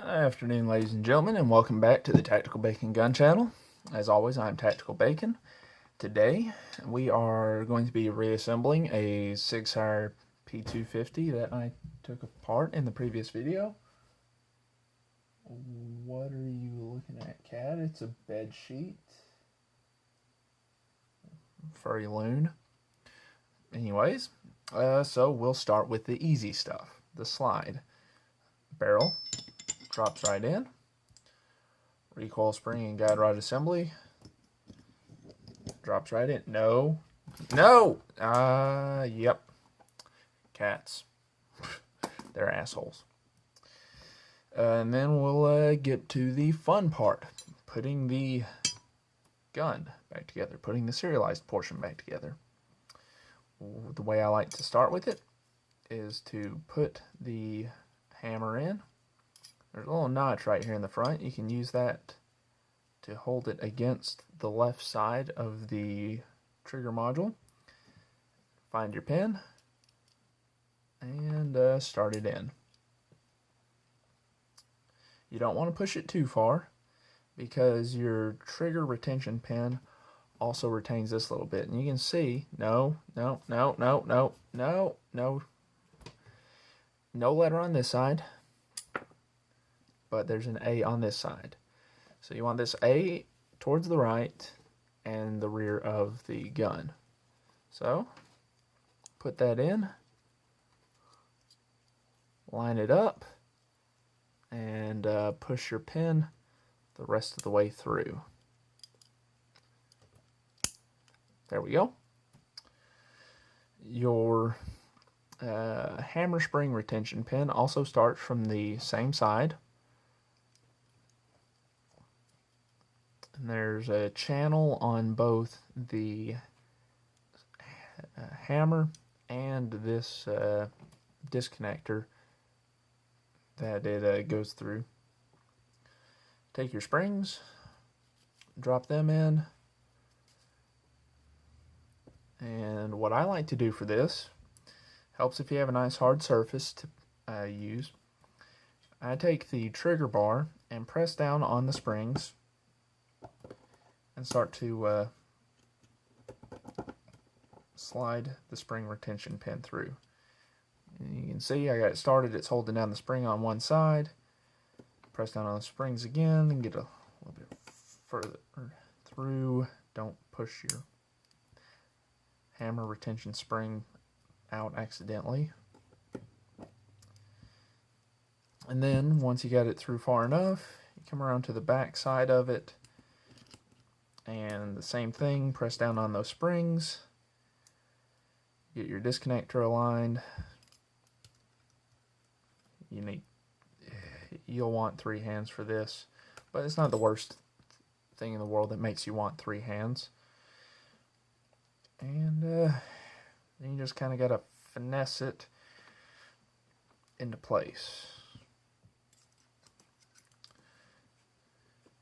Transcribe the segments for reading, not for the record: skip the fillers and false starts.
Afternoon, ladies and gentlemen, and welcome back to the Tactical Bacon Gun channel. As always, I'm Tactical Bacon. Today, we are going to be reassembling a Sig Sauer P250 that I took apart in the previous video. What are you looking at, cat? It's a bed sheet. Furry loon. Anyways, so we'll start with the easy stuff. The slide. Barrel. Drops right in. Recoil spring and guide rod assembly. Drops right in. No. Yep. Cats. They're assholes. And then we'll get to the fun part. Putting the gun back together. Putting the serialized portion back together. The way I like to start with it is to put the hammer in. There's a little notch right here in the front. You can use that to hold it against the left side of the trigger module. Find your pin and start it in. You don't want to push it too far because your trigger retention pin also retains this little bit. And you can see, no letter on this side. But there's an A on this side. So you want this A towards the right and the rear of the gun. So put that in, line it up, and push your pin the rest of the way through. There we go. Your hammer spring retention pin also starts from the same side. And there's a channel on both the hammer and this disconnector that it goes through. Take your springs, drop them in, and what I like to do for this, helps if you have a nice hard surface to use. I take the trigger bar and press down on the springs and start to slide the spring retention pin through. And you can see I got it started. It's holding down the spring on one side. Press down on the springs again and get a little bit further through. Don't push your hammer retention spring out accidentally. And then once you got it through far enough, you come around to the back side of it. And the same thing, press down on those springs, get your disconnector aligned. You'll want 3 hands for this, but it's not the worst thing in the world that makes you want 3 hands. And then you just kind of got to finesse it into place.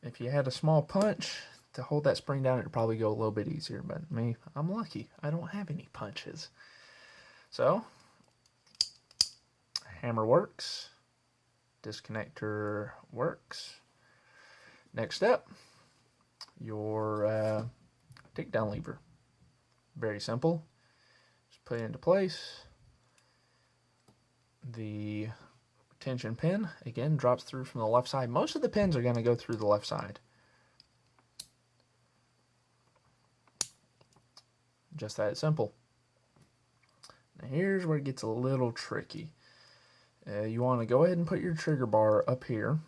If you had a small punch to hold that spring down, it'd probably go a little bit easier, but me, I'm lucky. I don't have any punches. So, hammer works, disconnector works. Next step, your takedown lever. Very simple. Just put it into place. The retention pin, again, drops through from the left side. Most of the pins are going to go through the left side. Just that simple. Now here's where it gets a little tricky. You want to go ahead and put your trigger bar up here.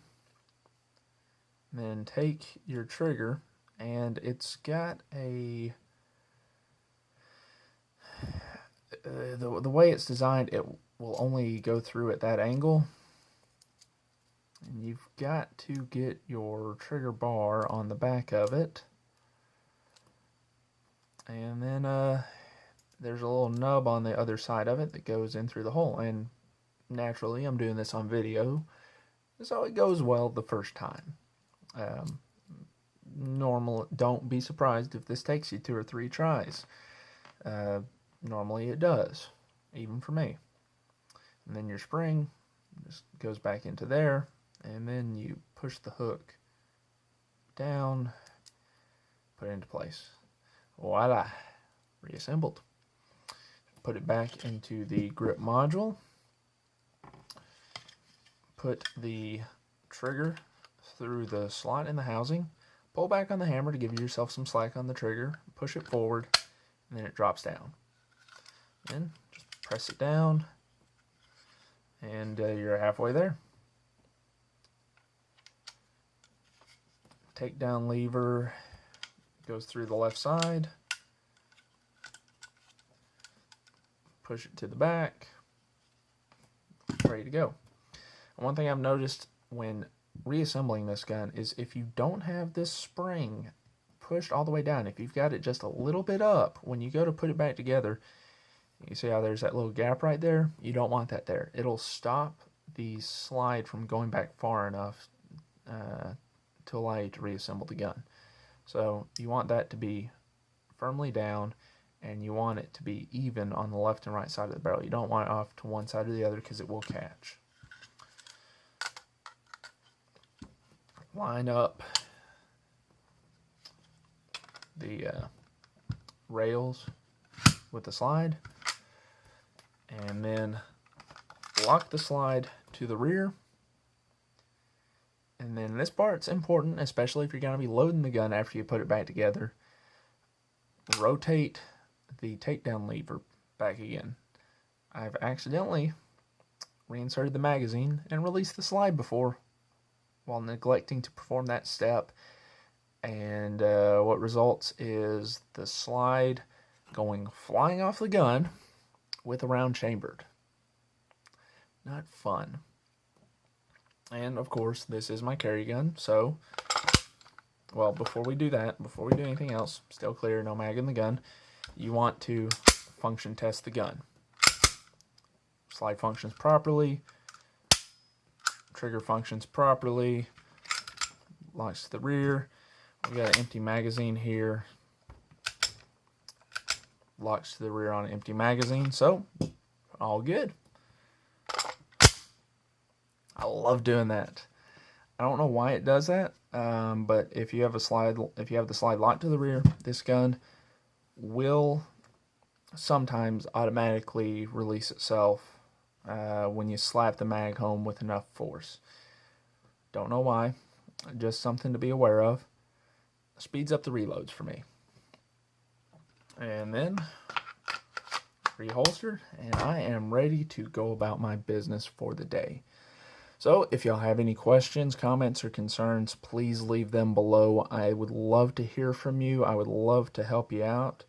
Then take your trigger, and it's got a... the way it's designed, it will only go through at that angle. And you've got to get your trigger bar on the back of it. And then there's a little nub on the other side of it that goes in through the hole. And naturally, I'm doing this on video, so it goes well the first time. Don't be surprised if this takes you 2 or 3 tries. Normally it does, even for me. And then your spring just goes back into there, and then you push the hook down, put it into place. Voila, reassembled. Put it back into the grip module. Put the trigger through the slot in the housing. Pull back on the hammer to give yourself some slack on the trigger. Push it forward, and then it drops down. Then just press it down, and you're halfway there. Takedown lever goes through the left side. Push it to the back. Ready to go. And one thing I've noticed when reassembling this gun is if you don't have this spring pushed all the way down, if you've got it just a little bit up, when you go to put it back together, you see how there's that little gap right there? You don't want that there. It'll stop the slide from going back far enough to allow you to reassemble the gun. So you want that to be firmly down, and you want it to be even on the left and right side of the barrel. You don't want it off to one side or the other because it will catch. Line up the rails with the slide, and then lock the slide to the rear. And then this part's important, especially if you're going to be loading the gun after you put it back together. Rotate the takedown lever back again. I've accidentally reinserted the magazine and released the slide before while neglecting to perform that step, and what results is the slide going flying off the gun with a round chambered. Not fun. And of course, this is my carry gun, so, well, before we do that, before we do anything else, still clear, no mag in the gun, you want to function test the gun. Slide functions properly, trigger functions properly, locks to the rear. We got an empty magazine here, locks to the rear on an empty magazine, so all good. I love doing that. I don't know why it does that, but if you have the slide locked to the rear, this gun will sometimes automatically release itself when you slap the mag home with enough force. Don't know why, just something to be aware of. Speeds up the reloads for me. And then reholstered, and I am ready to go about my business for the day. So if y'all have any questions, comments, or concerns, please leave them below. I would love to hear from you. I would love to help you out.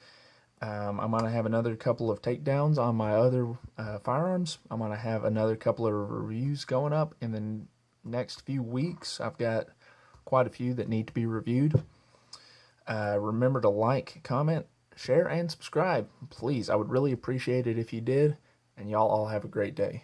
I'm going to have another couple of takedowns on my other firearms. I'm going to have another couple of reviews going up in the next few weeks. I've got quite a few that need to be reviewed. Remember to like, comment, share, and subscribe. Please, I would really appreciate it if you did. And y'all all have a great day.